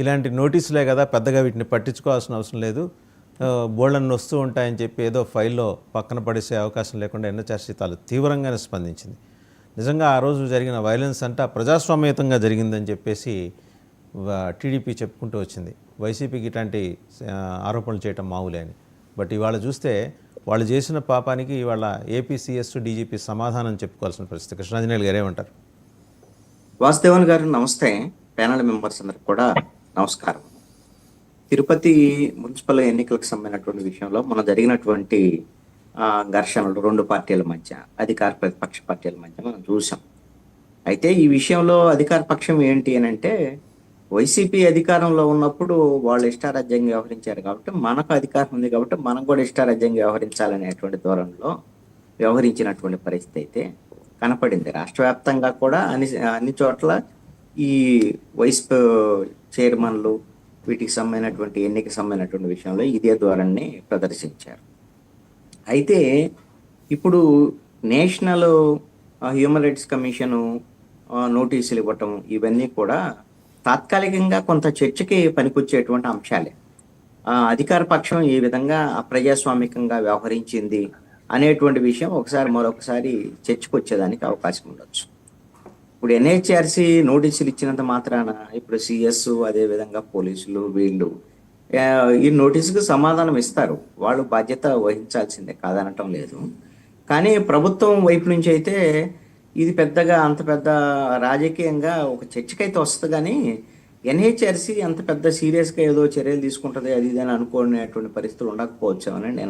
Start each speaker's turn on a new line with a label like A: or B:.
A: ఇలాంటి నోటీసులే కదా, పెద్దగా వీటిని పట్టించుకోవాల్సిన అవసరం లేదు, బోళ్ళన్ని వస్తూ ఉంటాయని చెప్పి ఏదో ఫైల్లో పక్కన పడేసే అవకాశం లేకుండా ఎన్హెచ్ఆర్సీ తీవ్రంగానే స్పందించింది. నిజంగా ఆ రోజు జరిగిన వైలెన్స్ అంతా ప్రజాస్వామ్యయుతంగా జరిగిందని చెప్పేసి టీడీపీ చెప్పుకుంటూ వచ్చింది. వైసీపీకి ఇట్లాంటి ఆరోపణలు చేయటం మామూలే అని. బట్ ఇవాళ చూస్తే వాళ్ళు చేసిన పాపానికి ఇవాళ ఏపీ సిఎస్ డీజీపీ సమాధానం చెప్పుకోవాల్సిన పరిస్థితి. కృష్ణాంజనేయులు గారు ఏమంటారు?
B: వాసుదేవన్ గారు నమస్తే. ప్యానల్ మెంబర్స్ అందరికి కూడా నమస్కారం. తిరుపతి మున్సిపల్ ఎన్నికలకు సంబంధించినటువంటి విషయంలో మన జరిగినటువంటి ఘర్షణలు రెండు పార్టీల మధ్య, అధికార ప్రతిపక్ష పార్టీల మధ్య మనం చూసాం. అయితే ఈ విషయంలో అధికార పక్షం ఏంటి అని అంటే, వైసీపీ అధికారంలో ఉన్నప్పుడు వాళ్ళు ఇష్టారాజ్యంగా వ్యవహరించారు కాబట్టి, మనకు అధికారం ఉంది కాబట్టి మనం కూడా ఇష్టారాజ్యంగా వ్యవహరించాలనేటువంటి ధోరణిలో వ్యవహరించినటువంటి పరిస్థితి అయితే కనపడింది. రాష్ట్ర వ్యాప్తంగా కూడా అన్ని చోట్ల ఈ వైస్ చైర్మన్లు వీటికి సంబంధించినటువంటి ఎన్నిక సంబంధించినటువంటి విషయంలో ఇదే ధోరణిని ప్రదర్శించారు. అయితే ఇప్పుడు నేషనల్ హ్యూమన్ రైట్స్ కమిషను నోటీసులు ఇవ్వటం ఇవన్నీ కూడా తాత్కాలికంగా కొంత చర్చకి పనికొచ్చేటువంటి అంశాలే. అధికార పక్షం ఏ విధంగా అప్రజాస్వామికంగా వ్యవహరించింది అనేటువంటి విషయం మరొకసారి చర్చకు వచ్చేదానికి అవకాశం ఉండొచ్చు. ఇప్పుడు ఎన్హెచ్ఆర్సీ నోటీసులు ఇచ్చినంత మాత్రాన ఇప్పుడు సిఎస్ అదేవిధంగా పోలీసులు వీళ్ళు ఈ నోటీసుకు సమాధానం ఇస్తారు, వాళ్ళు బాధ్యత వహించాల్సిందే, కాదనటం లేదు. కానీ ప్రభుత్వం వైపు నుంచి అయితే ఇది అంత పెద్ద రాజకీయంగా ఒక చర్చకైతే వస్తుంది, కానీ ఎన్హెచ్ఆర్సీ అంత పెద్ద సీరియస్గా ఏదో చర్యలు తీసుకుంటుంది అది ఇది అని అనుకునేటువంటి పరిస్థితులు ఉండకపోవచ్చు అని నేను